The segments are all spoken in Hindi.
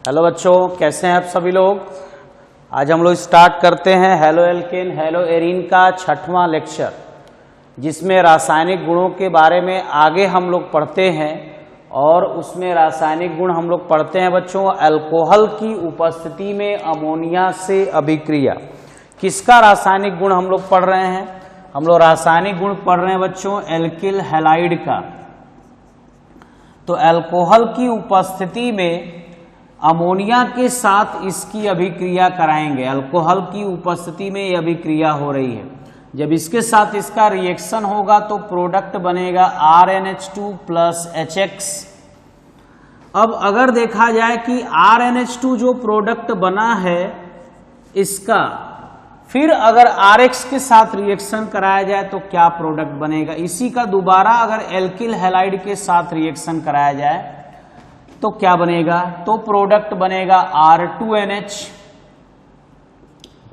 हेलो बच्चों, कैसे हैं आप सभी लोग। आज हम लोग स्टार्ट करते हैं हेलो एल्केन हेलो एरीन का 6वां लेक्चर, जिसमें रासायनिक गुणों के बारे में आगे हम लोग पढ़ते हैं। और उसमें रासायनिक गुण हम लोग पढ़ते हैं बच्चों अल्कोहल की उपस्थिति में अमोनिया से अभिक्रिया। किसका रासायनिक गुण हम लोग पढ़ रहे हैं? हम लोग रासायनिक गुण पढ़ रहे हैं बच्चों एल्किल हैलाइड का। तो अल्कोहल की उपस्थिति में अमोनिया के साथ इसकी अभिक्रिया कराएंगे। अल्कोहल की उपस्थिति में यह अभिक्रिया हो रही है। जब इसके साथ इसका रिएक्शन होगा तो प्रोडक्ट बनेगा RnH2 प्लस HX। अब अगर देखा जाए कि RnH2 जो प्रोडक्ट बना है इसका, फिर अगर RX के साथ रिएक्शन कराया जाए तो क्या प्रोडक्ट बनेगा। इसी का दोबारा अगर एल्किल हैलाइड के साथ रिएक्शन कराया जाए तो क्या बनेगा, तो प्रोडक्ट बनेगा R2NH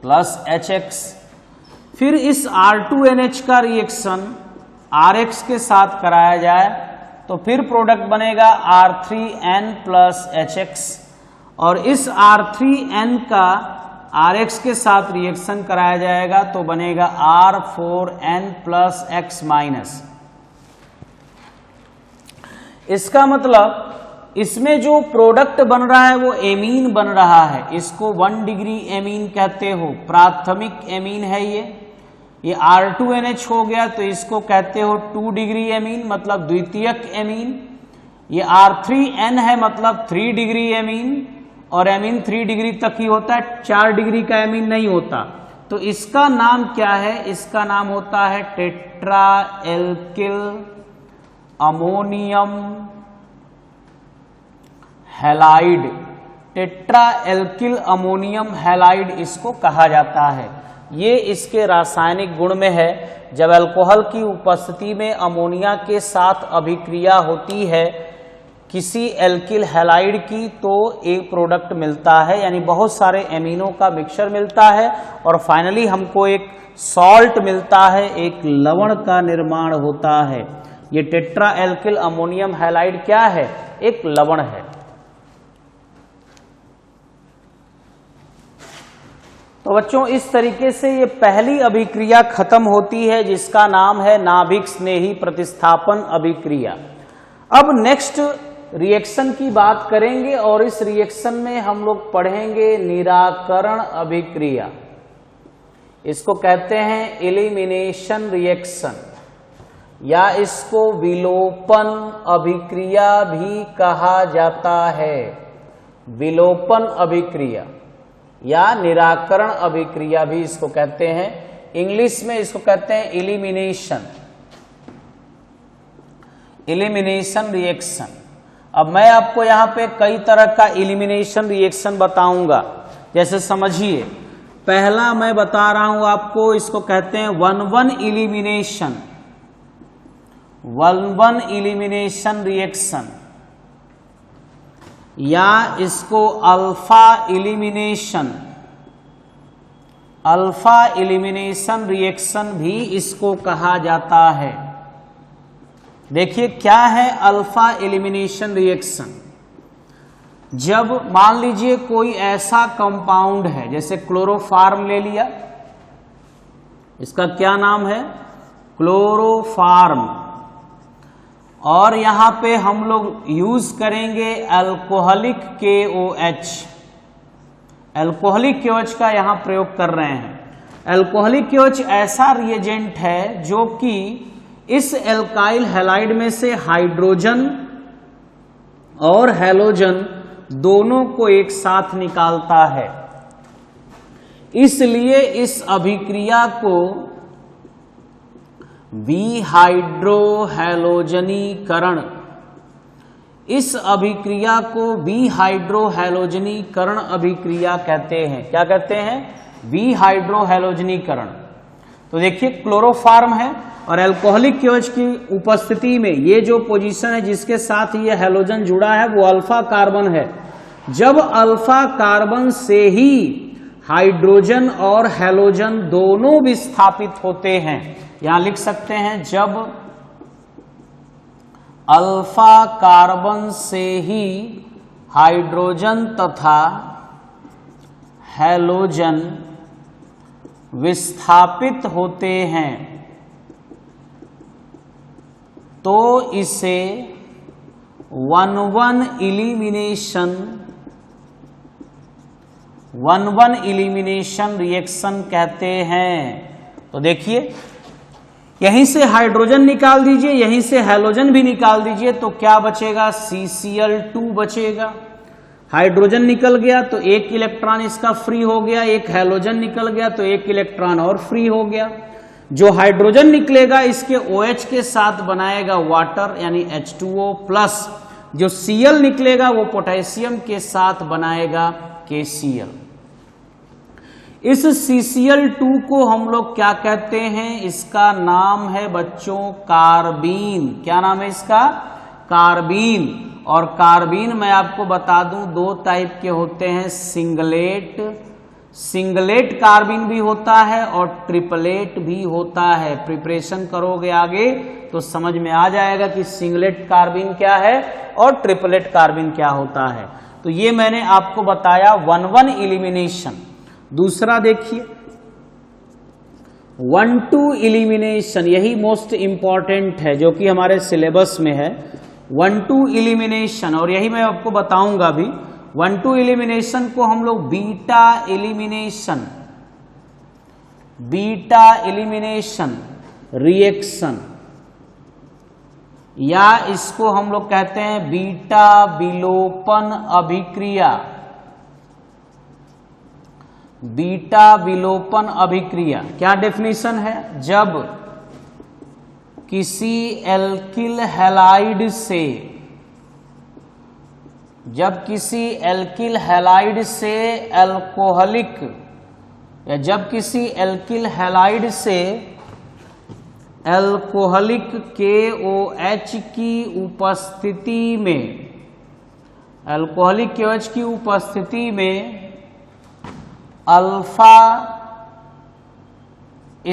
प्लस HX। फिर इस R2NH का रिएक्शन RX के साथ कराया जाए तो फिर प्रोडक्ट बनेगा R3N प्लस HX। और इस R3N का RX के साथ रिएक्शन कराया जाएगा तो बनेगा R4N प्लस X माइनस। इसका मतलब इसमें जो प्रोडक्ट बन रहा है वो एमीन बन रहा है। इसको 1 डिग्री एमीन कहते हो, प्राथमिक एमीन है ये R2NH हो गया तो इसको कहते हो 2 डिग्री एमीन, मतलब द्वितीयक एमीन। ये R3N है मतलब 3 डिग्री एमीन, और एमीन 3 डिग्री तक ही होता है, 4 डिग्री का एमीन नहीं होता। तो इसका नाम क्या है? इसका नाम होता है tetra alkyl ammonium halide. Tetra alkyl ammonium halide इसको कहा जाता है। ये इसके रासायनिक गुण में है। जब अल्कोहल की उपस्थिति में अमोनिया के साथ अभिक्रिया होती है किसी एल्किल हैलाइड की तो एक प्रोडक्ट मिलता है, यानी बहुत सारे एमिनो का मिक्सचर मिलता है और फाइनली हमको एक सॉल्ट मिलता है, एक लवण का निर्माण होता है। ये टेट्रा एल्किल अमोनियम हैलाइड क्या है? एक लवण है। तो बच्चों इस तरीके से ये पहली अभिक्रिया खत्म होती है जिसका नाम है नाभिक स्नेही प्रतिस्थापन अभिक्रिया। अब नेक्स्ट रिएक्शन की बात करेंगे और इस रिएक्शन में हम लोग पढ़ेंगे निराकरण अभिक्रिया। इसको कहते हैं एलिमिनेशन रिएक्शन, या इसको विलोपन अभिक्रिया भी कहा जाता है। विलोपन अभिक्रिया या निराकरण अभिक्रिया भी इसको कहते हैं। इंग्लिश में इसको कहते हैं एलिमिनेशन रिएक्शन। अब मैं आपको यहां पे कई तरह का एलिमिनेशन रिएक्शन बताऊंगा। जैसे समझिए, पहला मैं बता रहा हूं आपको, इसको कहते हैं 1-1 एलिमिनेशन। 1-1 एलिमिनेशन रिएक्शन, या इसको alpha elimination. Alpha elimination reaction भी इसको कहा जाता है। देखिए क्या है अल्फा एलिमिनेशन रिएक्शन। जब मान लीजिए कोई ऐसा कंपाउंड है, जैसे क्लोरोफार्म ले लिया, इसका क्या नाम है? क्लोरोफार्म। और यहां पे हम लोग यूज करेंगे अल्कोहलिक KOH। अल्कोहलिक KOH का यहां प्रयोग कर रहे हैं। अल्कोहलिक KOH ऐसा रिएजेंट है जो कि इस एल्काइल हैलाइड में से हाइड्रोजन और हैलोजन दोनों को एक साथ निकालता है। इसलिए इस अभिक्रिया को विहाइड्रोहैलोजनीकरण, इस अभिक्रिया को विहाइड्रोहैलोजनीकरण अभिक्रिया कहते हैं। क्या कहते हैं? विहाइड्रोहैलोजनीकरण। तो देखिए क्लोरोफार्म है और अल्कोहलिक KOH की उपस्थिति में ये जो पोजीशन है जिसके साथ ये हैलोजन जुड़ा है वो अल्फा कार्बन है। जब अल्फा कार्बन से ही हाइड्रोजन और हैलोजन दोनों विस्थापित होते हैं, यहां लिख सकते हैं जब अल्फा कार्बन से ही हाइड्रोजन तथा हैलोजन विस्थापित होते हैं तो इसे 1-1 इलिमिनेशन रिएक्शन कहते हैं। तो देखिए, यहीं से हाइड्रोजन निकाल दीजिए, यहीं से हैलोजन भी निकाल दीजिए, तो क्या बचेगा? CCl2 बचेगा। हाइड्रोजन निकल गया तो एक इलेक्ट्रॉन इसका फ्री हो गया, एक हैलोजन निकल गया तो एक इलेक्ट्रॉन और फ्री हो गया। जो हाइड्रोजन निकलेगा इसके OH के साथ बनाएगा वाटर यानी H2O प्लस, जो Cl निकलेगा वो पोटेशियम के साथ बनाएगा KCl। इस CCl2 को हम लोग क्या कहते हैं? इसका नाम है बच्चों कार्बीन। क्या नाम है इसका? कार्बीन। और कार्बीन मैं आपको बता दूं 2 टाइप के होते हैं, सिंगलेट कार्बीन भी होता है और ट्रिपलेट भी होता है। प्रिपरेशन करोगे आगे तो समझ में आ जाएगा कि सिंगलेट कार्बीन क्या है और ट्रिपलेट कार्बीन क्या होता है। तो ये मैंने आपको बताया 1-1 इलिमिनेशन। दूसरा देखिए 1-2 इलिमिनेशन, यही मोस्ट इंपॉर्टेंट है जो कि हमारे सिलेबस में है। 1-2 इलिमिनेशन, और यही मैं आपको बताऊंगा भी। 1-2 इलिमिनेशन को हम लोग बीटा इलिमिनेशन रिएक्शन, या इसको हम लोग कहते हैं बीटा विलोपन अभिक्रिया। बीटा विलोपन अभिक्रिया क्या डेफिनेशन है? जब किसी एल्किल हैलाइड से अल्कोहलिक, या जब किसी एल्किल हैलाइड से अल्कोहलिक KOH की उपस्थिति में, अल्कोहलिक KOH की उपस्थिति में अल्फा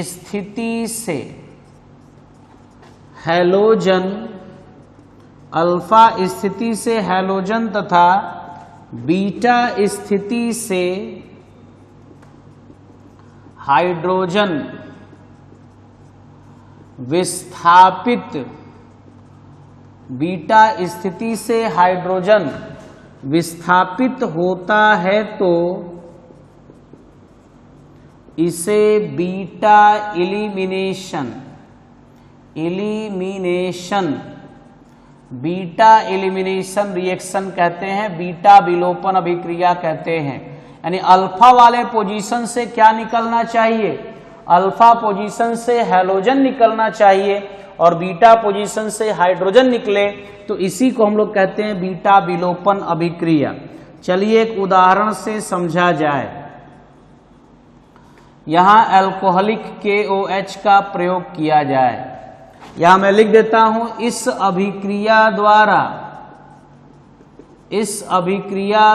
स्थिति से हैलोजन, अल्फा स्थिति से हैलोजन तथा बीटा स्थिति से हाइड्रोजन विस्थापित, बीटा स्थिति से हाइड्रोजन विस्थापित होता है तो इसे बीटा इलिमिनेशन रिएक्शन कहते हैं, बीटा विलोपन अभिक्रिया कहते हैं। यानी अल्फा वाले पोजीशन से क्या निकलना चाहिए? अल्फा पोजीशन से हैलोजन निकलना चाहिए और बीटा पोजीशन से हाइड्रोजन निकले, तो इसी को हम लोग कहते हैं बीटा विलोपन अभिक्रिया। चलिए एक उदाहरण से समझा जाए। यहां अल्कोहलिक KOH का प्रयोग किया जाए। यहां मैं लिख देता हूं, इस अभिक्रिया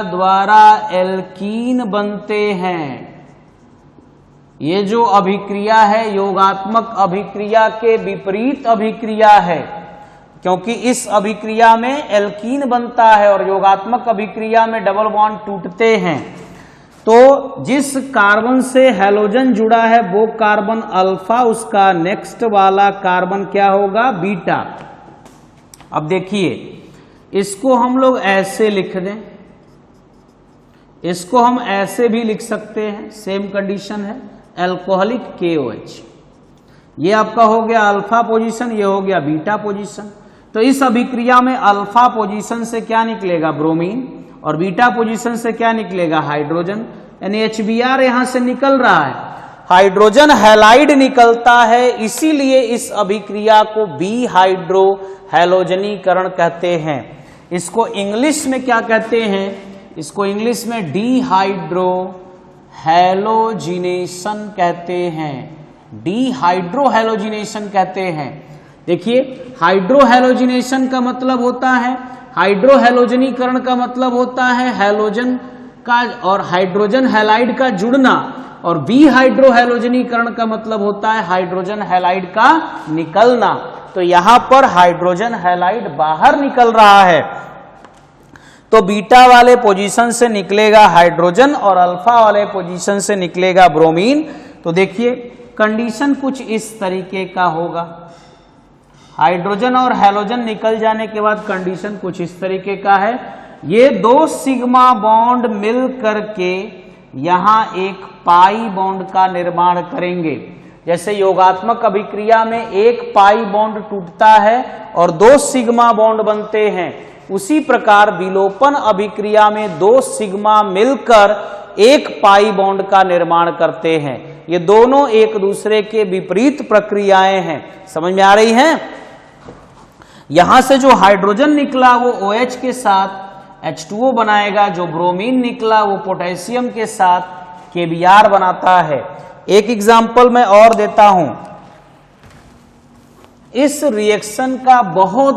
द्वारा एल्कीन बनते हैं। ये जो अभिक्रिया है योगात्मक अभिक्रिया के विपरीत अभिक्रिया है, क्योंकि इस अभिक्रिया में एल्कीन बनता है और योगात्मक अभिक्रिया में डबल बॉन्ड टूटते हैं। तो जिस कार्बन से हैलोजन जुड़ा है वो कार्बन अल्फा, उसका नेक्स्ट वाला कार्बन क्या होगा? बीटा। अब देखिए, इसको हम लोग ऐसे लिख दें, इसको हम ऐसे भी लिख सकते हैं, सेम कंडीशन है। अल्कोहलिक KOH, ये आपका हो गया अल्फा पोजीशन, ये हो गया बीटा पोजीशन। तो इस अभिक्रिया में अल्फा पोजीशन से क्या निकलेगा? ब्रोमीन, और बीटा पोजीशन से क्या निकलेगा? हाइड्रोजन, यानी HBr यहां से निकल रहा है। हाइड्रोजन हैलाइड निकलता है, इसीलिए इस अभिक्रिया को बी हाइड्रो हैलोजनीकरण कहते हैं। इसको इंग्लिश में क्या कहते हैं? इसको इंग्लिश में डीहाइड्रो हैलोजिनेशन कहते हैं। डीहाइड्रो हैलोजिनेशन कहते हैं। देखिए, हाइड्रो हैलोजिनेशन का मतलब होता है, हाइड्रो हैलोजनीकरण का मतलब होता है हैलोजन का और हाइड्रोजन हैलाइड का जुड़ना, और बी हाइड्रो हैलोजनीकरण का मतलब होता है हाइड्रोजन हैलाइड का निकलना। तो यहां पर हाइड्रोजन हैलाइड बाहर निकल रहा है। तो बीटा वाले पोजीशन से निकलेगा हाइड्रोजन और अल्फा वाले पोजीशन से निकलेगा ब्रोमीन। तो देखिए कंडीशन कुछ इस तरीके का होगा, हाइड्रोजन और हैलोजन निकल जाने के बाद कंडीशन कुछ इस तरीके का है, ये दो सिग्मा बॉन्ड मिल करके यहां एक पाई बॉन्ड का निर्माण करेंगे। जैसे योगात्मक अभिक्रिया में एक पाई बॉन्ड टूटता है और दो सिग्मा बॉन्ड बनते हैं, उसी प्रकार विलोपन अभिक्रिया में दो सिग्मा मिलकर एक पाई बॉन्ड का निर्माण करते हैं। ये दोनों एक दूसरे के विपरीत प्रक्रियाएं हैं, समझ में आ रही हैं। यहां से जो हाइड्रोजन निकला वो OH के साथ H2O बनाएगा, जो ब्रोमीन निकला वो पोटेशियम के साथ KBr बनाता है। एक एग्जाम्पल मैं और देता हूं, इस रिएक्शन का बहुत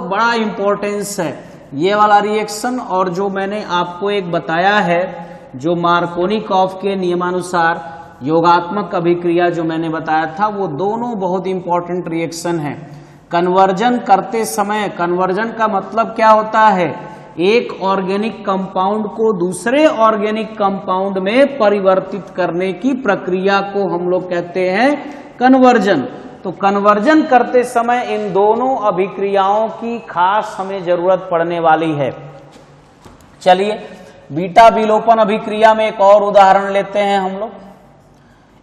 बड़ा इंपॉर्टेंस है ये वाला रिएक्शन, और जो मैंने आपको एक बताया है जो मार्कोनिकॉफ के नियमानुसार योगात्मक अभिक्रिया जो मैंने बताया था, वो दोनों बहुत इंपॉर्टेंट रिएक्शन है। कन्वर्जन करते समय, कन्वर्जन का मतलब क्या होता है, एक ऑर्गेनिक कंपाउंड को दूसरे ऑर्गेनिक कंपाउंड में परिवर्तित करने की प्रक्रिया को हम लोग कहते हैं कन्वर्जन। तो कन्वर्जन करते समय इन दोनों अभिक्रियाओं की खास हमें जरूरत पड़ने वाली है। चलिए बीटा विलोपन अभिक्रिया में एक और उदाहरण लेते हैं हम लोग।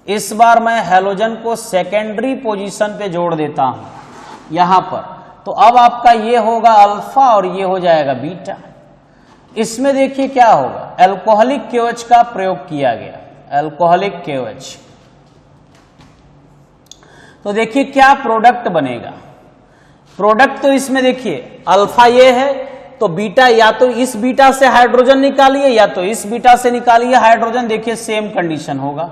इस बार मैं हैलोजन को सेकेंडरी पोजीशन पे जोड़ देता हूं यहां पर, तो अब आपका ये होगा अल्फा और ये हो जाएगा बीटा। इसमें देखिए क्या होगा, अल्कोहलिक KOH का प्रयोग किया गया, अल्कोहलिक KOH। तो देखिए क्या प्रोडक्ट बनेगा, प्रोडक्ट तो इसमें देखिए अल्फा ये है, तो बीटा या तो इस बीटा से हाइड्रोजन निकालिए या तो इस बीटा से निकालिए हाइड्रोजन, देखिए सेम कंडीशन होगा।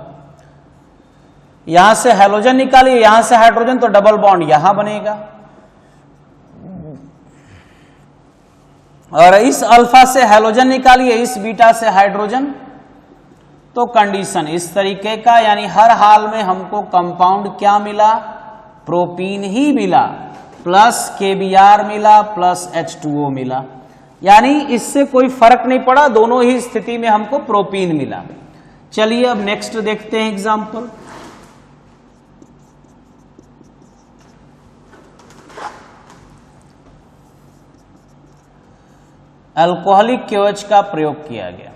यहां से हैलोजन निकालिए, यहां से हाइड्रोजन, तो डबल बॉन्ड यहां बनेगा, और इस अल्फा से हैलोजन निकालिए, इस बीटा से हाइड्रोजन, तो कंडीशन इस तरीके का। यानी हर हाल में हमको कंपाउंड क्या मिला, प्रोपीन ही मिला, प्लस KBr मिला, प्लस H2O मिला। यानी इससे कोई फर्क नहीं पड़ा, दोनों ही स्थिति में हमको प्रोपीन मिला। चलिए अब नेक्स्ट देखते हैं एग्जांपल। अल्कोहलिक KOH का प्रयोग किया गया।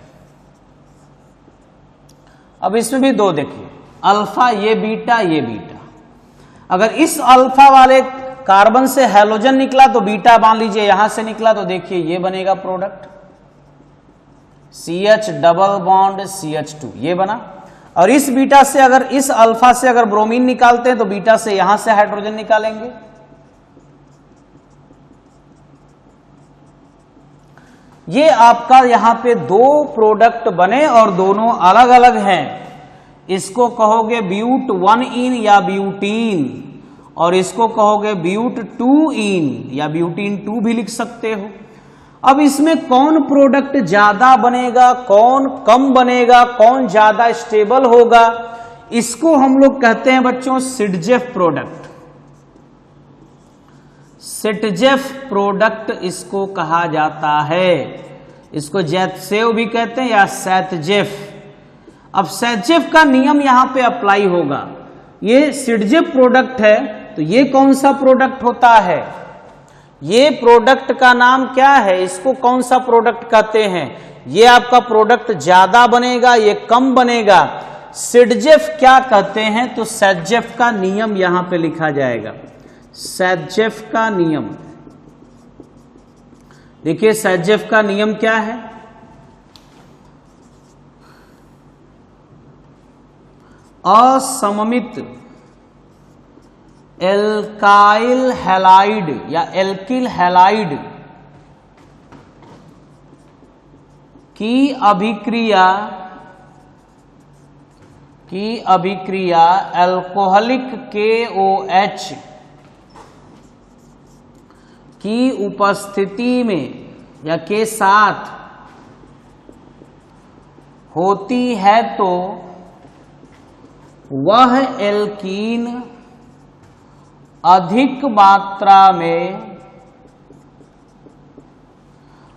अब इसमें भी दो देखिए, अल्फा ये बीटा ये बीटा। अगर इस अल्फा वाले कार्बन से हैलोजन निकला तो बीटा मान लीजिए यहां से निकला, तो देखिए ये बनेगा product CH double bond CH2 ये बना। और इस बीटा से अगर इस अल्फा से अगर ब्रोमीन निकालते हैं तो बीटा से यहां से हाइड्रोजन निकालेंगे, ये आपका यहां पे दो प्रोडक्ट बने और दोनों अलग अलग हैं। इसको कहोगे ब्यूट 1 इन या ब्यूटीन, और इसको कहोगे ब्यूट 2 इन या ब्यूटीन 2 भी लिख सकते हो। अब इसमें कौन प्रोडक्ट ज्यादा बनेगा, कौन कम बनेगा, कौन ज्यादा स्टेबल होगा, इसको हम लोग कहते हैं बच्चों सिटजेफ प्रोडक्ट। सिटजेफ प्रोडक्ट इसको कहा जाता है, इसको जैतसेव भी कहते हैं या सैतजेफ। अब सैतजेफ का नियम यहां पे अप्लाई होगा। ये सिटजेफ प्रोडक्ट है, तो ये कौन सा प्रोडक्ट होता है, ये प्रोडक्ट का नाम क्या है, इसको कौन सा प्रोडक्ट कहते हैं। ये आपका प्रोडक्ट ज्यादा बनेगा, ये कम बनेगा, सिटजेफ क्या कहते हैं। तो सैतजेफ का नियम यहां पे लिखा जाएगा, सैतजेफ का नियम। देखिए सैतजेफ का नियम क्या है, असममित एल्काइल हैलाइड या एल्किल हैलाइड की अभिक्रिया अल्कोहलिक KOH की उपस्थिति में या के साथ होती है तो वह एल्कीन अधिक मात्रा में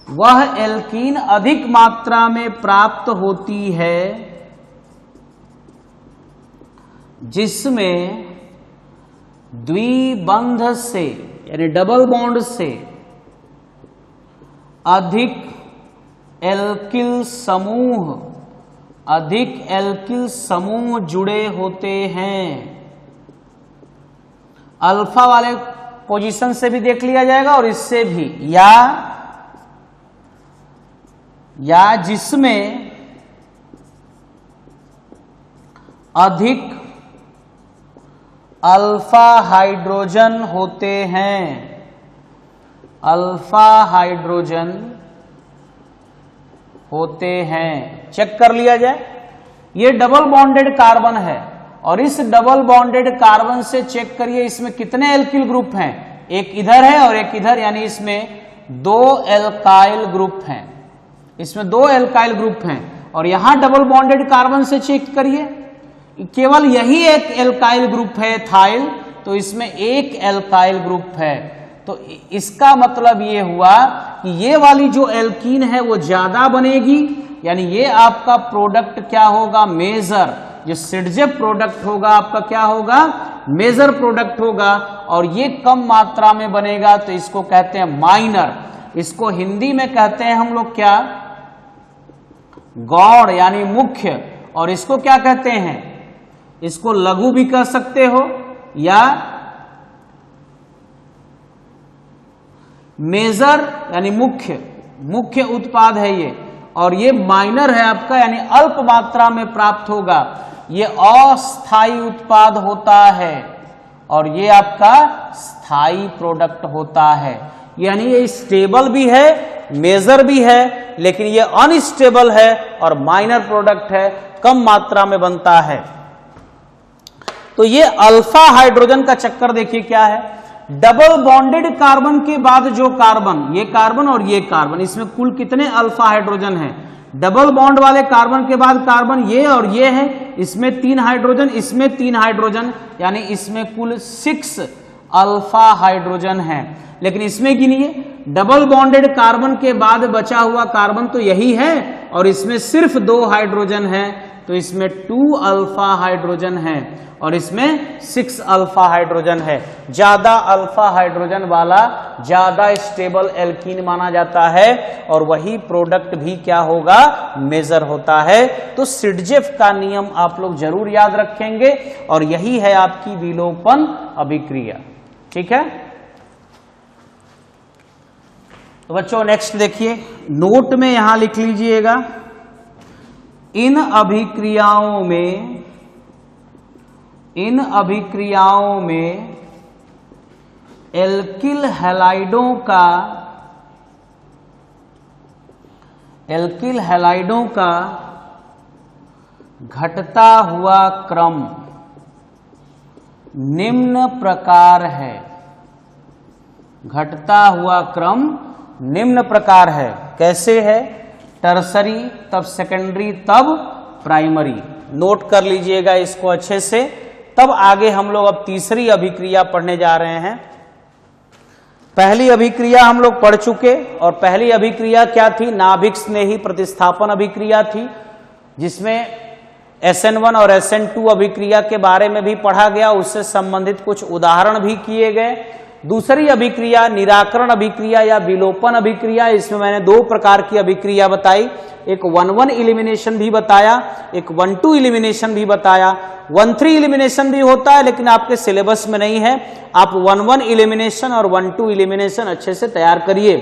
वह एल्कीन अधिक मात्रा में प्राप्त होती है जिसमें द्विबंध से यानी डबल बॉन्ड से अधिक एल्किल समूह जुड़े होते हैं। अल्फा वाले पोजीशन से भी देख लिया जाएगा और इससे भी, या जिसमें अधिक अल्फा हाइड्रोजन होते हैं। अल्फा हाइड्रोजन होते हैं, चेक कर लिया जाए। ये डबल बॉन्डेड कार्बन है और इस डबल बॉन्डेड कार्बन से चेक करिए इसमें कितने एल्किल ग्रुप हैं। एक इधर है और एक इधर, यानी इसमें 2 एल्काइल ग्रुप हैं। इसमें 2 एल्काइल ग्रुप हैं और यहां डबल बॉन्डेड कार्बन से चेक करिए, केवल यही एक एल्काइल ग्रुप है एथाइल, तो इसमें एक एल्काइल ग्रुप है। तो इसका मतलब ये हुआ कि ये वाली जो एल्कीन है वो ज्यादा बनेगी, यानी ये आपका प्रोडक्ट क्या होगा, मेजर। जो सिडजेफ प्रोडक्ट होगा आपका क्या होगा, मेजर प्रोडक्ट होगा, और ये कम मात्रा में बनेगा तो इसको कहते हैं माइनर। इसको हिंदी में कहते हैं हम लोग क्या, गौड़ यानी मुख्य, और इसको क्या कहते हैं, इसको लघु भी कह सकते हो या मेजर यानी मुख्य उत्पाद है ये, और ये माइनर है आपका यानी अल्प मात्रा में प्राप्त होगा। ये अस्थाई उत्पाद होता है और ये आपका स्थाई प्रोडक्ट होता है। यानी ये स्टेबल भी है, मेजर भी है, लेकिन ये अनस्टेबल है और माइनर प्रोडक्ट है, कम मात्रा में बनता है। तो ये अल्फा हाइड्रोजन का चक्कर देखिए क्या है। डबल बॉन्डेड कार्बन के बाद जो कार्बन, ये कार्बन और ये कार्बन, इसमें कुल कितने अल्फा हाइड्रोजन हैं। डबल बॉन्ड वाले कार्बन के बाद कार्बन ये और ये है, इसमें 3 हाइड्रोजन, इसमें 3 हाइड्रोजन, यानी इसमें कुल 6 अल्फा हाइड्रोजन है। लेकिन इसमें गिनिए, डबल बॉन्डेड कार्बन के बाद बचा हुआ कार्बन तो यही है और इसमें सिर्फ 2 हाइड्रोजन है, तो इसमें 2 अल्फा हाइड्रोजन है और इसमें 6 अल्फा हाइड्रोजन है। ज्यादा अल्फा हाइड्रोजन वाला ज्यादा स्टेबल एल्कीन माना जाता है और वही प्रोडक्ट भी क्या होगा, मेजर होता है। तो सिडजेफ का नियम आप लोग जरूर याद रखेंगे और यही है आपकी विलोपन अभिक्रिया। ठीक है, तो बच्चों नेक्स्ट देखिए, नोट में यहां लिख लीजिएगा, इन अभिक्रियाओं में एल्किल हैलाइडों का घटता हुआ क्रम निम्न प्रकार है। घटता हुआ क्रम निम्न प्रकार है। कैसे है, टर्सरी, तब सेकेंडरी, तब प्राइमरी। नोट कर लीजिएगा इसको अच्छे से। तब आगे हम लोग अब तीसरी अभिक्रिया पढ़ने जा रहे हैं। पहली अभिक्रिया हम लोग पढ़ चुके और पहली अभिक्रिया क्या थी, नाभिक स्नेही प्रतिस्थापन अभिक्रिया थी, जिसमें SN1 और SN2 अभिक्रिया के बारे में भी पढ़ा गया, उससे संबंधित कुछ उदाहरण भी किए गए। दूसरी अभिक्रिया निराकरण अभिक्रिया या विलोपन अभिक्रिया, इसमें मैंने 2 प्रकार की अभिक्रिया बताई, एक 1-1 इलिमिनेशन भी बताया, एक 1-2 इलिमिनेशन भी बताया। 1-3 इलिमिनेशन भी होता है लेकिन आपके सिलेबस में नहीं है। आप 1-1 इलिमिनेशन और 1-2 इलिमिनेशन अच्छे से तैयार करिए।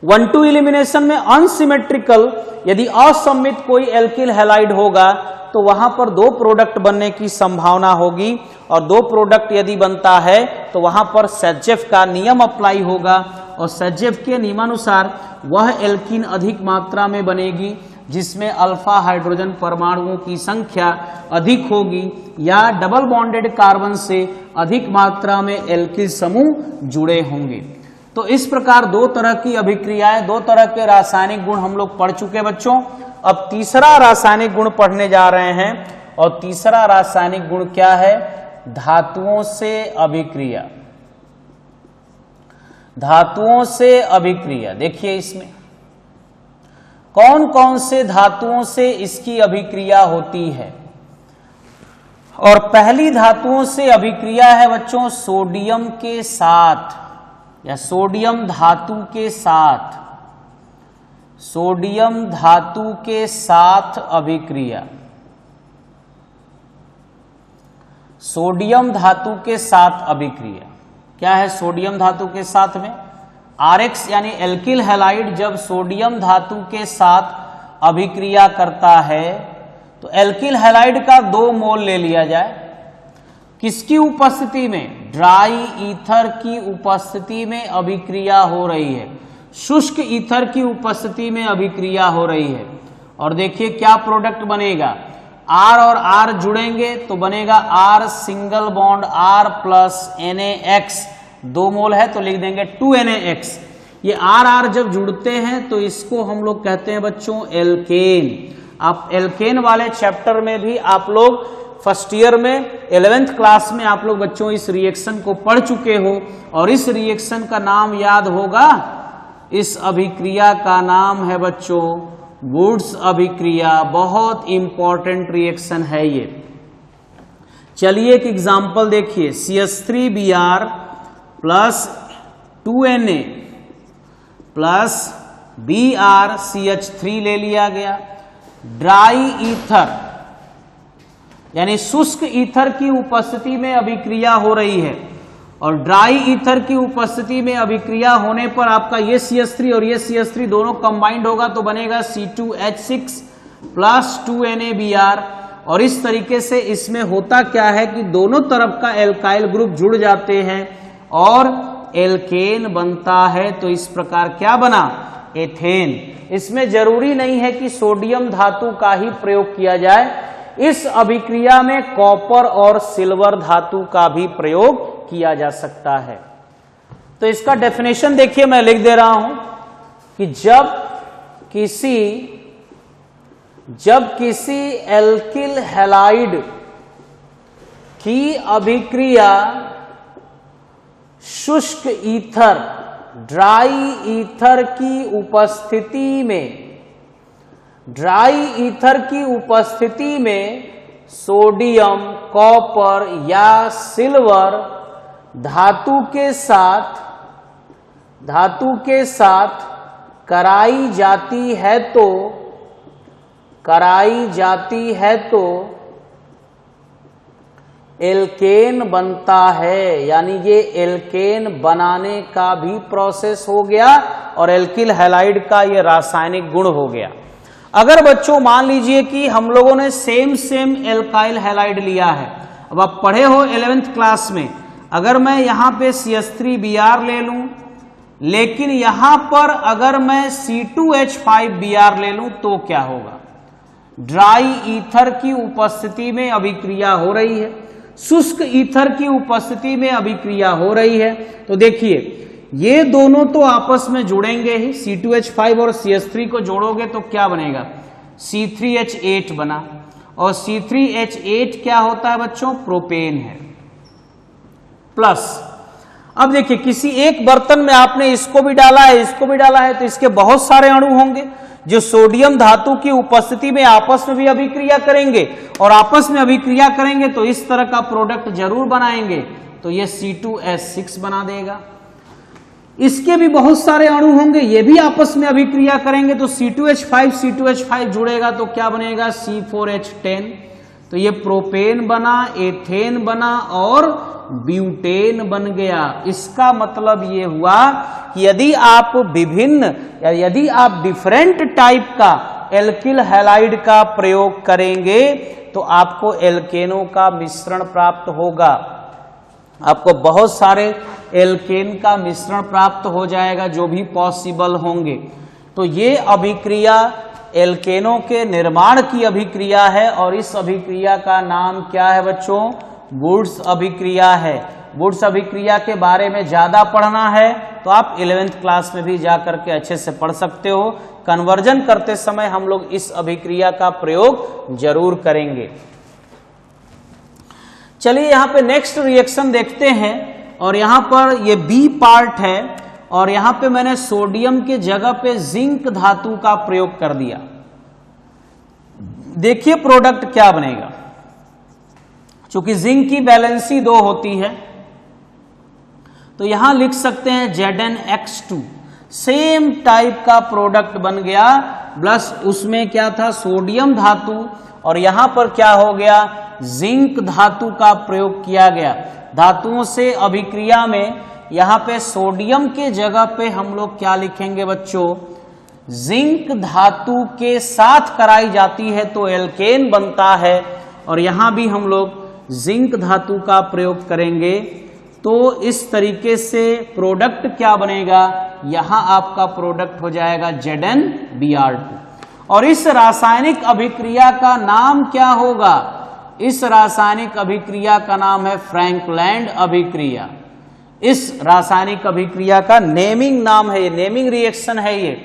1-2 इलिमिनेशन में अनसिमेट्रिकल, यदि असम्मित कोई एल्किल हैलाइड होगा तो वहां पर 2 प्रोडक्ट बनने की संभावना होगी और 2 प्रोडक्ट यदि बनता है तो वहां पर सेडजेफ का नियम अप्लाई होगा और सेडजेफ के नियमानुसार वह एल्कीन अधिक मात्रा में बनेगी जिसमें अल्फा हाइड्रोजन परमाणुओं की संख्या अधिक होगी या डबल बॉन्डेड कार्बन से अधिक मात्रा में एल्किल समूह जुड़े होंगे। तो इस प्रकार 2 तरह की अभिक्रियाएं, 2 तरह के रासायनिक गुण हम लोग पढ़ चुके बच्चों। अब तीसरा रासायनिक गुण पढ़ने जा रहे हैं और तीसरा रासायनिक गुण क्या है, धातुओं से अभिक्रिया। धातुओं से अभिक्रिया। देखिए इसमें कौन कौन से धातुओं से इसकी अभिक्रिया होती है। और पहली धातुओं से अभिक्रिया है बच्चों सोडियम के साथ, या सोडियम धातु के साथ, सोडियम धातु के साथ अभिक्रिया, सोडियम धातु के साथ अभिक्रिया। क्या है सोडियम धातु के साथ में? RX यानी एल्किल हैलाइड जब सोडियम धातु के साथ अभिक्रिया करता है तो एल्किल हैलाइड का 2 मोल ले लिया जाए। किसकी उपस्थिति में? ड्राई ईथर की उपस्थिति में अभिक्रिया हो रही है, शुष्क ईथर की उपस्थिति में अभिक्रिया हो रही है। और देखिए क्या प्रोडक्ट बनेगा, R और R जुड़ेंगे तो बनेगा R single bond R plus NaX, 2 मोल है तो लिख देंगे 2NaX। ये R जब जुड़ते हैं तो इसको हम लोग कहते हैं बच्चों एल्केन। आप एल्केन वाले चैप्टर में भी आप लोग फर्स्ट ईयर में 11th क्लास में आप लोग बच्चों इस रिएक्शन को पढ़ चुके हो, और इस रिएक्शन का नाम याद होगा, इस अभिक्रिया का नाम है बच्चों वुड्स अभिक्रिया। बहुत इंपॉर्टेंट रिएक्शन है ये। चलिए एक एग्जांपल देखिए, CH3Br plus 2Na plus BrCH3 ले लिया गया। ड्राई ईथर यानी शुष्क ईथर की उपस्थिति में अभिक्रिया हो रही है, और ड्राई ईथर की उपस्थिति में अभिक्रिया होने पर आपका ये CH3 और ये CH3 दोनों कंबाइंड होगा तो बनेगा C2H6 प्लस 2NaBr। और इस तरीके से इसमें होता क्या है कि दोनों तरफ का एल्काइल ग्रुप जुड़ जाते हैं और एल्केन बनता है। तो इस प्रकार क्या बना? एथेन। इसमें जरूरी नहीं है कि सोडियम धातु का ही प्रयोग किया जाए, इस अभिक्रिया में कॉपर और सिल्वर धातु का भी प्रयोग किया जा सकता है। तो इसका डेफिनेशन देखिए, मैं लिख दे रहा हूं कि जब किसी एल्किल हैलाइड की अभिक्रिया शुष्क ईथर ड्राई ईथर की उपस्थिति में सोडियम, कॉपर या सिल्वर धातु के साथ कराई जाती है तो एल्केन बनता है। यानी ये एल्केन बनाने का भी प्रोसेस हो गया और एल्किल हैलाइड का ये रासायनिक गुण हो गया। अगर बच्चों मान लीजिए कि हम लोगों ने सेम एल्काइल हैलाइड लिया है, अब आप पढ़े हो 11th क्लास में, अगर मैं यहां पे CH3Br ले लूं, लेकिन यहां पर अगर मैं C2H5Br ले लूं तो क्या होगा? ड्राई ईथर की उपस्थिति में अभिक्रिया हो रही है, शुष्क ईथर की उपस्थिति में अभिक्रिया हो रही है। तो देखिए ये दोनों तो आपस में जुड़ेंगे ही, C2H5 और CH3 को जोड़ोगे तो क्या बनेगा? C3H8 बना, और C3H8 क्या होता है बच्चों? प्रोपेन है। प्लस अब देखिए किसी एक बर्तन में आपने इसको भी डाला है, इसको भी डाला है, तो इसके बहुत सारे अणु होंगे जो सोडियम धातु की उपस्थिति में आपस में भी अभिक्रिया करेंगे, और आपस में अभिक्रिया करेंगे तो इस तरह का प्रोडक्ट जरूर बनाएंगे। तो ये C2H6 बना देगा। इसके भी बहुत सारे अणु होंगे, ये भी आपस में अभिक्रिया करेंगे तो C2H5 जुड़ेगा तो क्या बनेगा? C4H10। तो ये प्रोपेन बना, एथेन बना और ब्यूटेन बन गया। इसका मतलब ये हुआ कि यदि आप डिफरेंट टाइप का एल्किल हैलाइड का प्रयोग करेंगे तो आपको एल्केनों का मिश्रण प्राप्त होगा। आपको बहुत सारे एल्केन का मिश्रण प्राप्त हो जाएगा जो भी पॉसिबल होंगे। तो ये अभिक्रिया एल्केनों के निर्माण की अभिक्रिया है, और इस अभिक्रिया का नाम क्या है बच्चों? वुड्स अभिक्रिया है। वुड्स अभिक्रिया के बारे में ज्यादा पढ़ना है तो आप 11th क्लास में भी जाकर के अच्छे से पढ़ सकते हो। कन्वर्जन करते समय हम लोग इस अभिक्रिया का प्रयोग जरूर करेंगे। चलिए यहाँ पे नेक्स्ट रिएक्शन देखते हैं, और यहाँ पर ये बी पार्ट है और यहां पे मैंने सोडियम के जगह पे जिंक धातु का प्रयोग कर दिया। देखिए प्रोडक्ट क्या बनेगा। चूंकि जिंक की वैलेंसी 2 होती है तो यहां लिख सकते हैं ZnX2, सेम टाइप का प्रोडक्ट बन गया, प्लस उसमें क्या था, सोडियम धातु, और यहां पर क्या हो गया, जिंक धातु का प्रयोग किया गया। धातुओं से अभिक्रिया में यहां पे सोडियम के जगह पे हम लोग क्या लिखेंगे बच्चों, जिंक धातु के साथ कराई जाती है तो एल्केन बनता है, और यहां भी हम लोग जिंक धातु का प्रयोग करेंगे तो इस तरीके से प्रोडक्ट क्या बनेगा, यहां आपका प्रोडक्ट हो जाएगा ZnBr2। और इस रासायनिक अभिक्रिया का नाम क्या होगा, इस रासायनिक अभिक्रिया का नाम है फ्रैंकलैंड अभिक्रिया। इस रासायनिक अभिक्रिया का नेमिंग नाम है, ये नेमिंग रिएक्शन है ये,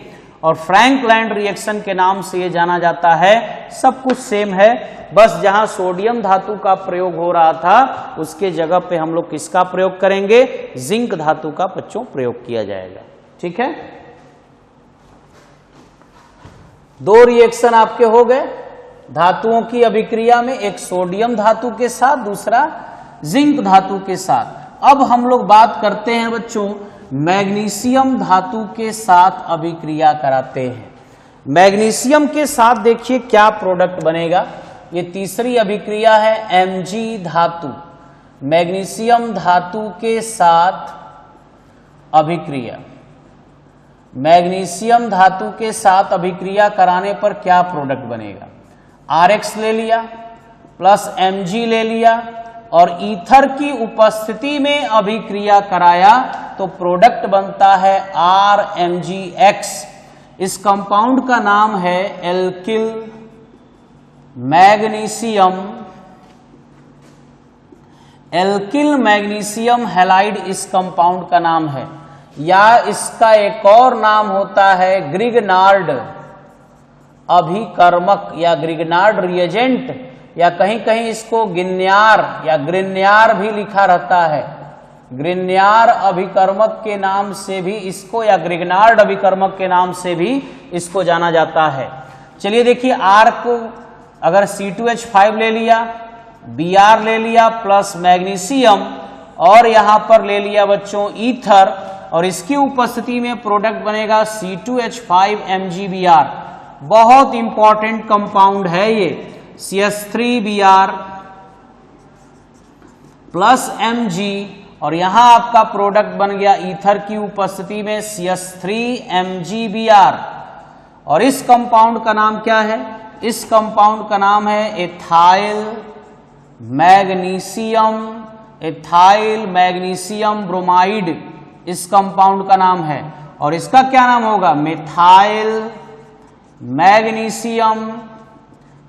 और फ्रैंकलैंड रिएक्शन के नाम से ये जाना जाता है। सब कुछ सेम है, बस जहां सोडियम धातु का प्रयोग हो रहा था उसके जगह पे हम लोग किसका प्रयोग करेंगे, जिंक धातु का बच्चों प्रयोग किया जाएगा। ठीक है, 2 रिएक्शन आपके हो गए धातुओं की अभिक्रिया में, एक सोडियम धातु के साथ, दूसरा जिंक धातु के साथ। अब हम लोग बात करते हैं बच्चों मैग्नीशियम धातु के साथ अभिक्रिया कराते हैं। मैग्नीशियम के साथ देखिए क्या प्रोडक्ट बनेगा, ये तीसरी अभिक्रिया है Mg धातु, मैग्नीशियम धातु के साथ अभिक्रिया। मैग्नीशियम धातु के साथ अभिक्रिया कराने पर क्या प्रोडक्ट बनेगा, Rx ले लिया प्लस Mg ले लिया और ईथर की उपस्थिति में अभिक्रिया कराया तो प्रोडक्ट बनता है RMgX। इस कंपाउंड का नाम है alkyl magnesium, alkyl magnesium halide इस कंपाउंड का नाम है, या इसका एक और नाम होता है ग्रिगनार्ड अभिकर्मक या ग्रिगनार्ड रिएजेंट, या कहीं कहीं इसको गिन्यार या ग्रिन्यार भी लिखा रहता है। ग्रिन्यार अभिकर्मक के नाम से भी इसको, या ग्रिगनार्ड अभिकर्मक के नाम से भी इसको जाना जाता है। चलिए देखिए, R को अगर C2H5 ले लिया, Br ले लिया प्लस मैग्नीशियम, और यहां पर ले लिया बच्चों ईथर, और इसकी उपस्थिति में प्रोडक्ट बनेगा C2H5MgBr। बहुत इंपॉर्टेंट कंपाउंड है ये, CH3Br प्लस Mg, और यहां आपका प्रोडक्ट बन गया ईथर की उपस्थिति में CH3MgBr। और इस कंपाउंड का नाम क्या है, इस कंपाउंड का नाम है ethyl magnesium, ethyl magnesium bromide इस कंपाउंड का नाम है। और इसका क्या नाम होगा, methyl magnesium,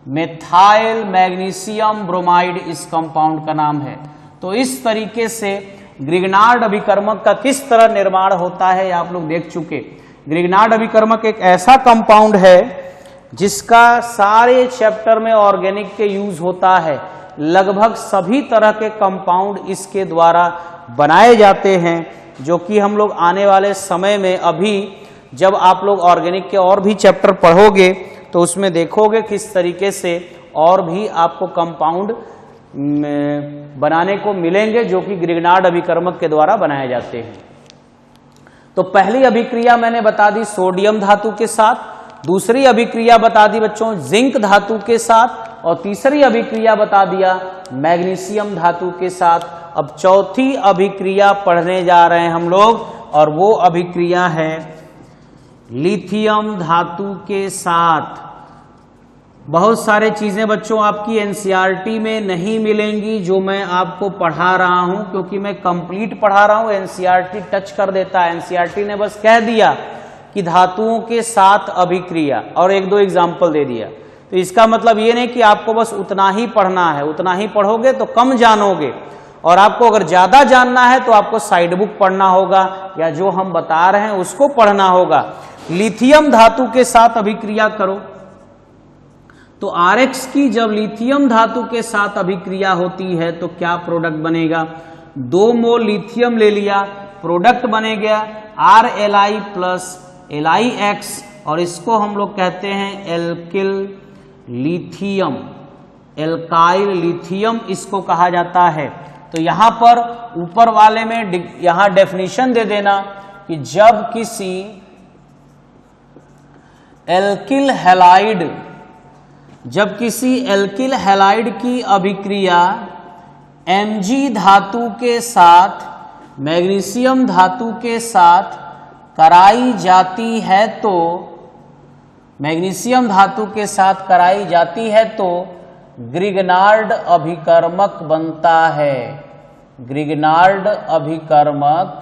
methyl magnesium bromide इस कंपाउंड का नाम है। तो इस तरीके से ग्रिगनार्ड अभिकर्मक का किस तरह निर्माण होता है आप लोग देख चुके। ग्रिगनार्ड अभिकर्मक एक ऐसा कंपाउंड है जिसका सारे चैप्टर में ऑर्गेनिक के यूज होता है। लगभग सभी तरह के कंपाउंड इसके द्वारा बनाए जाते हैं, जो कि हम लोग आने वाले समय में, अभी जब आप लोग ऑर्गेनिक के और भी चैप्टर पढ़ोगे तो उसमें देखोगे किस तरीके से और भी आपको कंपाउंड बनाने को मिलेंगे जो कि ग्रिगनार्ड अभिकर्मक के द्वारा बनाए जाते हैं। तो पहली अभिक्रिया मैंने बता दी सोडियम धातु के साथ, दूसरी अभिक्रिया बता दी बच्चों जिंक धातु के साथ, और तीसरी अभिक्रिया बता दिया मैग्नीशियम धातु के साथ। अब चौथी अभिक्रिया पढ़ने जा रहे हैं हम लोग, और वो अभिक्रिया है लिथियम धातु के साथ। बहुत सारे चीजें बच्चों आपकी एनसीईआरटी में नहीं मिलेंगी जो मैं आपको पढ़ा रहा हूं, क्योंकि मैं कंप्लीट पढ़ा रहा हूं। एनसीईआरटी टच कर देता है, एनसीईआरटी ने बस कह दिया कि धातुओं के साथ अभिक्रिया और एक दो एग्जाम्पल दे दिया। तो इसका मतलब ये नहीं कि आपको बस उतना ही पढ़ना है, उतना ही पढ़ोगे तो कम जानोगे, और आपको अगर ज्यादा जानना है तो आपको साइड बुक पढ़ना होगा या जो हम बता रहे हैं उसको पढ़ना होगा। लिथियम धातु के साथ अभिक्रिया करो तो Rx की जब लिथियम धातु के साथ अभिक्रिया होती है तो क्या प्रोडक्ट बनेगा, 2 मोल लिथियम ले लिया प्रोडक्ट बनेगा RLi प्लस LiX, और इसको हम लोग कहते हैं एल्किल लिथियम, एल्काइल लिथियम इसको कहा जाता है। तो यहां पर ऊपर वाले में यहां डेफिनेशन दे देना कि जब किसी एल्किल हैलाइड की अभिक्रिया Mg धातु के साथ मैग्नीशियम धातु के साथ कराई जाती है तो मैग्नीशियम धातु के साथ कराई जाती है तो ग्रिगनार्ड अभिकर्मक बनता है, ग्रिगनार्ड अभिकर्मक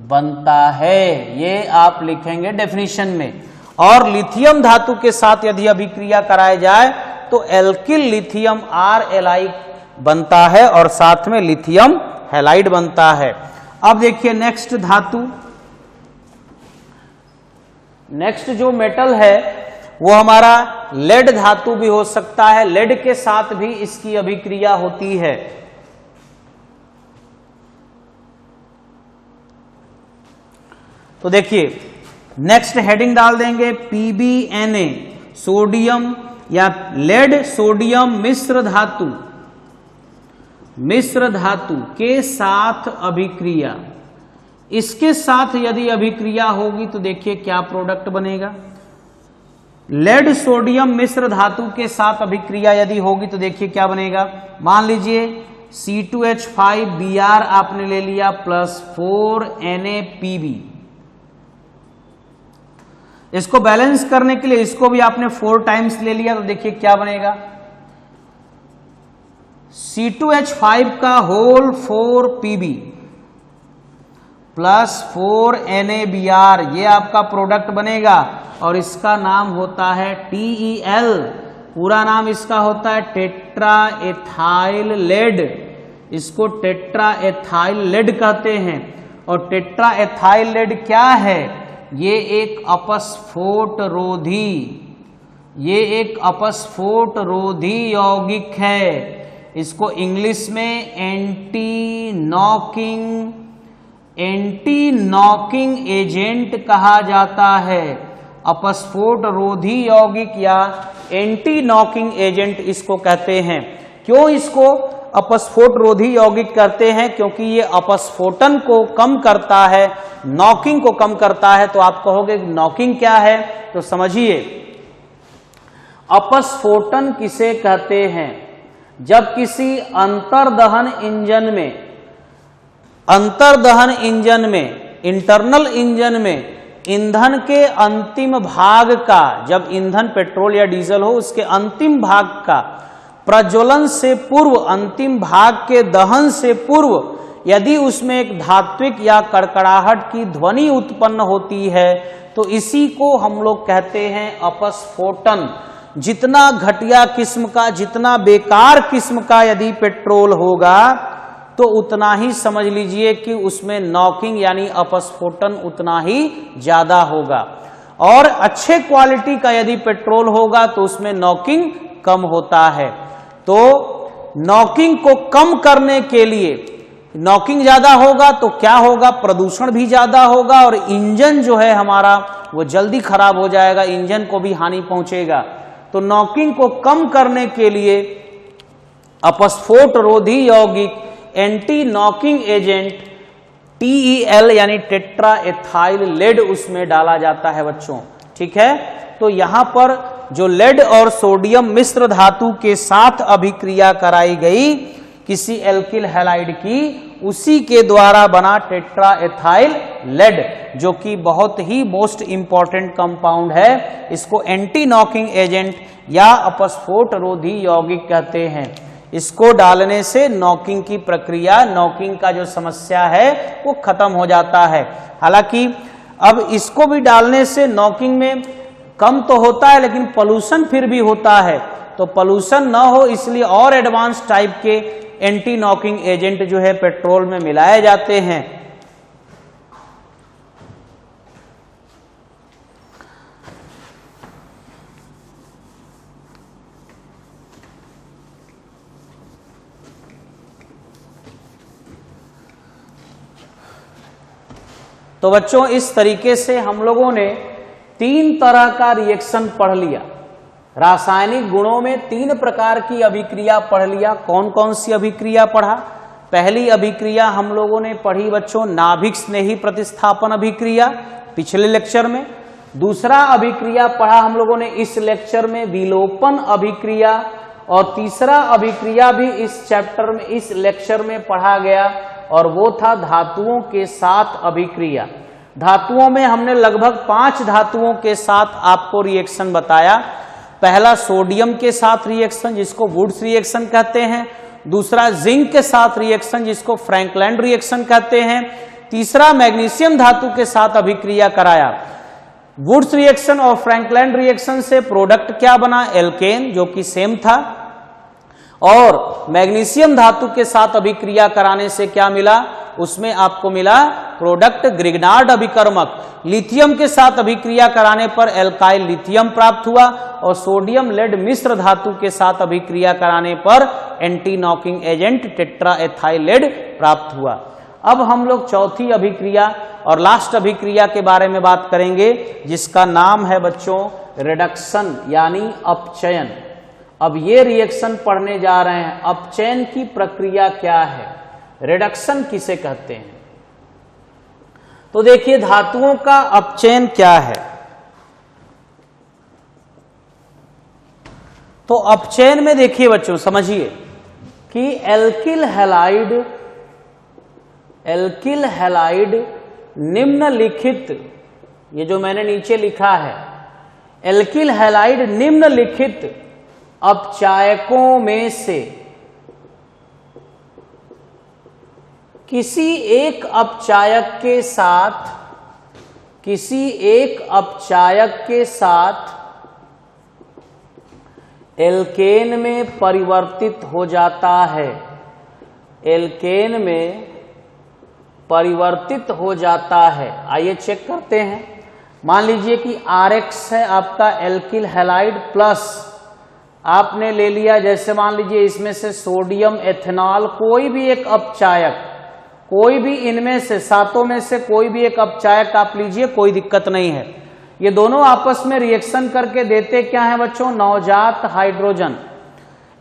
बनता है। ये आप लिखेंगे डेफिनेशन में। और लिथियम धातु के साथ यदि अभिक्रिया कराया जाए तो एल्किल लिथियम RLi बनता है और साथ में लिथियम हैलाइड बनता है। अब देखिए नेक्स्ट धातु, नेक्स्ट जो मेटल है वो हमारा लेड धातु भी हो सकता है, लेड के साथ भी इसकी अभिक्रिया होती है। तो देखिए नेक्स्ट हेडिंग डाल देंगे PbNa, सोडियम या लेड सोडियम मिश्र धातु के साथ अभिक्रिया, इसके साथ यदि अभिक्रिया होगी तो देखिए क्या प्रोडक्ट बनेगा। लेड सोडियम मिश्र धातु के साथ अभिक्रिया यदि होगी तो देखिए क्या बनेगा। मान लीजिए C2H5Br आपने ले लिया प्लस 4NaPb, इसको बैलेंस करने के लिए इसको भी आपने 4 टाइम्स ले लिया तो देखिए क्या बनेगा। C2H5 का होल 4Pb प्लस 4NaBr, ये आपका प्रोडक्ट बनेगा और इसका नाम होता है TeL। पूरा नाम इसका होता है टेट्रा एथाइल लेड, इसको टेट्रा एथाइल लेड कहते हैं। और टेट्रा एथाइल लेड क्या है? ये एक अपस्फोट रोधी यौगिक है। इसको इंग्लिश में एंटी नॉकिंग एजेंट कहा जाता है। अपस्फोट रोधी यौगिक या एंटी नॉकिंग एजेंट इसको कहते हैं। क्यों इसको अपस्फोट रोधी यौगिक कहते हैं? क्योंकि ये अपस्फोटन को कम करता है, नॉकिंग को कम करता है। तो आप कहोगे नॉकिंग क्या है? तो समझिए, अपस्फोटन किसे कहते हैं? जब किसी अंतर्दहन इंजन में इंटरनल इंजन में ईंधन के अंतिम भाग का, जब ईंधन पेट्रोल या डीजल हो उसके अंतिम भाग का प्रज्वलन से पूर्व, अंतिम भाग के दहन से पूर्व यदि उसमें एक धात्विक या कड़कड़ाहट की ध्वनि उत्पन्न होती है तो इसी को हम लोग कहते हैं अपस्फोटन। जितना घटिया किस्म का, जितना बेकार किस्म का यदि पेट्रोल होगा तो उतना ही समझ लीजिए कि उसमें नॉकिंग यानी अपस्फोटन उतना ही ज्यादा होगा। और अच्छे क्वालिटी का यदि पेट्रोल होगा तो उसमें नॉकिंग कम होता है। तो नॉकिंग को कम करने के लिए, नॉकिंग ज्यादा होगा तो क्या होगा? प्रदूषण भी ज्यादा होगा और इंजन जो है हमारा वो जल्दी खराब हो जाएगा, इंजन को भी हानि पहुंचेगा। तो नॉकिंग को कम करने के लिए अपस्फोट रोधी यौगिक एंटी नॉकिंग एजेंट TeL यानी टेट्रा एथाइल लेड उसमें डाला जाता है बच्चों। ठीक है, तो यहां पर जो लेड और सोडियम मिश्र धातु के साथ अभिक्रिया कराई गई किसी एल्किल हैलाइड की, उसी के द्वारा बना टेट्रा एथाइल लेड, जो कि बहुत ही मोस्ट इंपॉर्टेंट कंपाउंड है। इसको एंटी नॉकिंग एजेंट या अपस्फोट रोधी यौगिक कहते हैं। इसको डालने से नॉकिंग की प्रक्रिया, नॉकिंग का जो समस्या है वो खत्म हो जाता है। हालांकि अब इसको भी डालने से नॉकिंग में कम तो होता है लेकिन पोल्यूशन फिर भी होता है। तो पोल्यूशन ना हो इसलिए और एडवांस टाइप के एंटी नॉकिंग एजेंट जो है पेट्रोल में मिलाए जाते हैं। तो बच्चों इस तरीके से हम लोगों ने 3 तरह का रिएक्शन पढ़ लिया। रासायनिक गुणों में 3 प्रकार की अभिक्रिया पढ़ लिया। कौन कौन सी अभिक्रिया पढ़ा? पहली अभिक्रिया हम लोगों ने पढ़ी बच्चों नाभिक स्नेही प्रतिस्थापन अभिक्रिया पिछले लेक्चर में। दूसरा अभिक्रिया पढ़ा हम लोगों ने इस लेक्चर में विलोपन अभिक्रिया, और तीसरा अभिक्रिया भी इस चैप्टर में इस लेक्चर में पढ़ा गया और वो था धातुओं के साथ अभिक्रिया। धातुओं में हमने लगभग 5 धातुओं के साथ आपको रिएक्शन बताया। पहला सोडियम के साथ रिएक्शन जिसको वुड्स रिएक्शन कहते हैं, दूसरा जिंक के साथ रिएक्शन जिसको फ्रैंकलैंड रिएक्शन कहते हैं, तीसरा मैग्नीशियम धातु के साथ अभिक्रिया कराया। वुड्स रिएक्शन और फ्रैंकलैंड रिएक्शन से प्रोडक्ट क्या बना? एल्केन, जो कि सेम था। और मैग्नीशियम धातु के साथ अभिक्रिया कराने से क्या मिला? उसमें आपको मिला प्रोडक्ट ग्रिग्नार्ड अभिकर्मक। लिथियम के साथ अभिक्रिया कराने पर एल्काइल लिथियम प्राप्त हुआ, और सोडियम लेड मिश्र धातु के साथ अभिक्रिया कराने पर एंटी नॉकिंग एजेंट टेट्राएथाइल लेड प्राप्त हुआ। अब हम लोग चौथी अभिक्रिया और लास्ट अभिक्रिया के बारे में बात करेंगे, जिसका नाम है बच्चों रिडक्शन यानी अपचयन। अब ये रिएक्शन पढ़ने जा रहे हैं, अपचयन की प्रक्रिया क्या है, रिडक्शन किसे कहते हैं। तो देखिए धातुओं का अपचयन क्या है। तो अपचयन में देखिए बच्चों समझिए कि एल्किल हैलाइड निम्नलिखित, ये जो मैंने नीचे लिखा है, एल्किल हैलाइड निम्नलिखित अपचायकों में से किसी एक अपचायक के साथ एल्केन में परिवर्तित हो जाता है। एल्केन में परिवर्तित हो जाता है। आइए चेक करते हैं। मान लीजिए कि RX है आपका एल्किल हैलाइड प्लस आपने ले लिया, जैसे मान लीजिए इसमें से सोडियम एथेनॉल, कोई भी एक अपचायक, कोई भी इनमें से सातों में से कोई भी एक अपचायक आप लीजिए, कोई दिक्कत नहीं है। ये दोनों आपस में रिएक्शन करके देते क्या है बच्चों? नवजात हाइड्रोजन,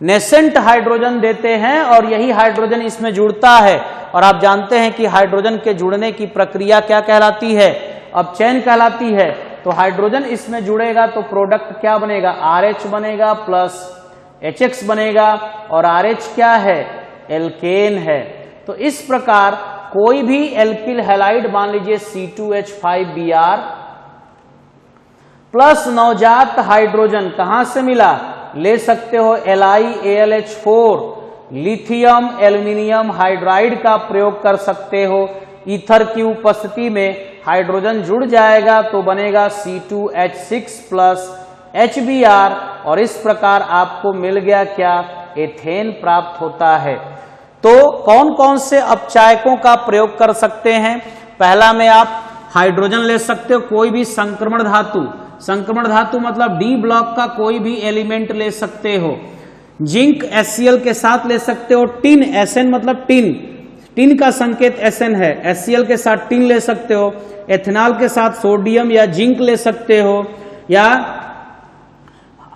नेसेंट हाइड्रोजन देते हैं, और यही हाइड्रोजन इसमें जुड़ता है। और आप जानते हैं कि हाइड्रोजन के जुड़ने की प्रक्रिया क्या कहलाती है? अपचयन कहलाती है। तो हाइड्रोजन इसमें जुड़ेगा तो प्रोडक्ट क्या बनेगा? RH बनेगा प्लस HX बनेगा, और RH क्या है? एल्केन है। तो इस प्रकार कोई भी एल्किल हैलाइड, मान लीजिए C2H5Br प्लस नवजात हाइड्रोजन कहां से मिला? ले सकते हो LiAlH4, लिथियम एल्यूमिनियम हाइड्राइड का प्रयोग कर सकते हो। ईथर की उपस्थिति में हाइड्रोजन जुड़ जाएगा तो बनेगा C2H6 प्लस HBr, और इस प्रकार आपको मिल गया क्या? एथेन प्राप्त होता है। तो कौन कौन से अपचायकों का प्रयोग कर सकते हैं? पहला में आप हाइड्रोजन ले सकते हो, कोई भी संक्रमण धातु, संक्रमण धातु मतलब D ब्लॉक का कोई भी एलिमेंट ले सकते हो। जिंक HCl के साथ ले सकते हो। टिन, Sn मतलब टिन, टिन का संकेत Sn है, HCl के साथ टिन ले सकते हो। एथेनॉल के साथ सोडियम या जिंक ले सकते हो, या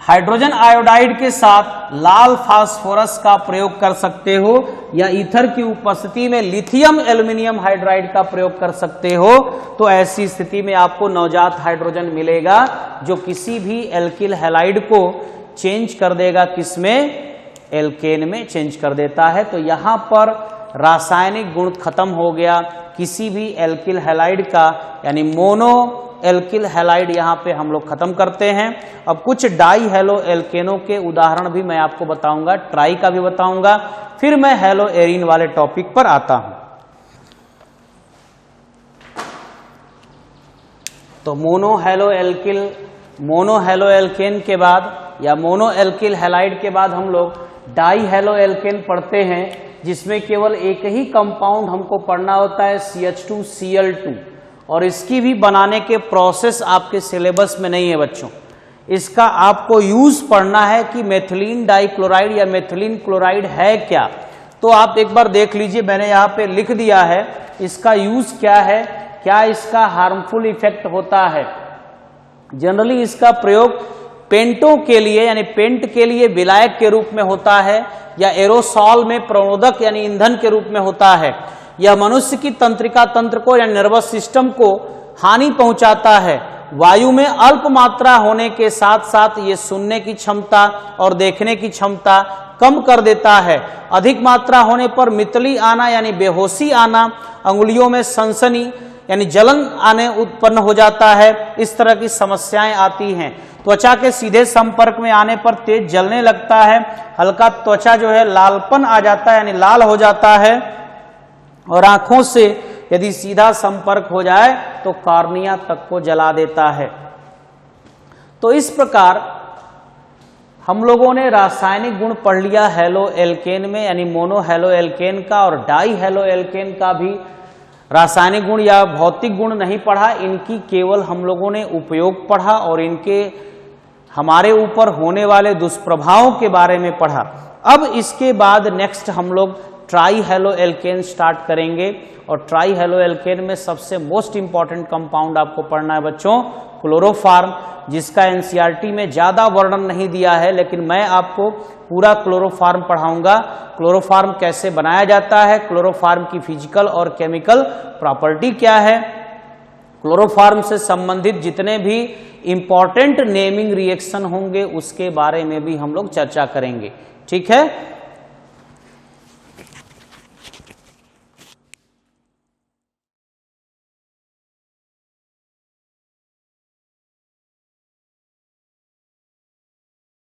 हाइड्रोजन आयोडाइड के साथ लाल फास्फोरस का प्रयोग कर सकते हो, या ईथर की उपस्थिति में लिथियम एल्यूमिनियम हाइड्राइड का प्रयोग कर सकते हो। तो ऐसी स्थिति में आपको नवजात हाइड्रोजन मिलेगा जो किसी भी एल्किल हैलाइड को चेंज कर देगा, किसमें? एल्केन में चेंज कर देता है। तो यहां पर रासायनिक गुण खत्म हो गया किसी भी एल्किल हैलाइड का, यानी मोनो एल्किल हैलाइड यहां पे हम लोग खत्म करते हैं। अब कुछ डाई हेलो एल्केनों के उदाहरण भी मैं आपको बताऊंगा, ट्राई का भी बताऊंगा, फिर मैं हेलो एरीन वाले टॉपिक पर आता हूं। तो मोनो हेलो एल्केन के बाद या मोनो एल्किल हैलाइड के बाद हम लोग डाई हेलो एल्केन पढ़ते हैं, जिसमें केवल एक ही कंपाउंड हमको पढ़ना होता है CH2Cl2, और इसकी भी बनाने के प्रोसेस आपके सिलेबस में नहीं है बच्चों। इसका आपको यूज पढ़ना है कि मेथिलीन डाइक्लोराइड या मेथिलीन क्लोराइड है क्या। तो आप एक बार देख लीजिए, मैंने यहाँ पे लिख दिया है इसका यूज क्या है क्या इसका हार्मफुल इफेक्ट होता है? जनरली इसका प्रयोग पेंटों के लिए यानी पेंट के लिए विलायक के रूप में होता है, या एरोसॉल में प्रणोदक यानी ईंधन के रूप में होता है। यह मनुष्य की तंत्रिका तंत्र को या नर्वस सिस्टम को हानि पहुंचाता है। वायु में अल्प मात्रा होने के साथ साथ ये सुनने की क्षमता और देखने की क्षमता कम कर देता है। अधिक मात्रा होने पर मितली आना यानी बेहोशी आना, अंगुलियों में सनसनी यानी जलन आने उत्पन्न हो जाता है। इस तरह की समस्याएं आती हैं। त्वचा के सीधे संपर्क में आने पर तेज जलने लगता है। हल्का त्वचा जो है लालपन आ जाता है यानी लाल हो जाता है। और आंखों से यदि सीधा संपर्क हो जाए तो कॉर्निया तक को जला देता है। तो इस प्रकार हम लोगों ने रासायनिक गुण पढ़ लिया हैलो एल्केन में, यानी मोनो हैलो एल्केन का और डाई हैलो एल्केन का भी रासायनिक गुण या भौतिक गुण नहीं पढ़ा। इनकी केवल हम लोगों ने उपयोग पढ़ा और इनके हमारे ऊपर होने वाले दुष्प्रभावों के बारे में पढ़ा। अब इसके बाद नेक्स्ट हम लोग ट्राई हैलो एल्केन स्टार्ट करेंगे। और ट्राई हैलो एल्केन में सबसे मोस्ट इंपॉर्टेंट कंपाउंड आपको पढ़ना है बच्चों क्लोरोफार्म, जिसका एनसीईआरटी में ज्यादा वर्णन नहीं दिया है, लेकिन मैं आपको पूरा क्लोरोफार्म पढ़ाऊंगा। क्लोरोफार्म कैसे बनाया जाता है, क्लोरोफार्म की फिजिकल और केमिकल प्रॉपर्टी क्या है, क्लोरोफार्म से संबंधित जितने भी इंपॉर्टेंट नेमिंग रिएक्शन होंगे उसके बारे में भी हम लोग चर्चा करेंगे। ठीक है।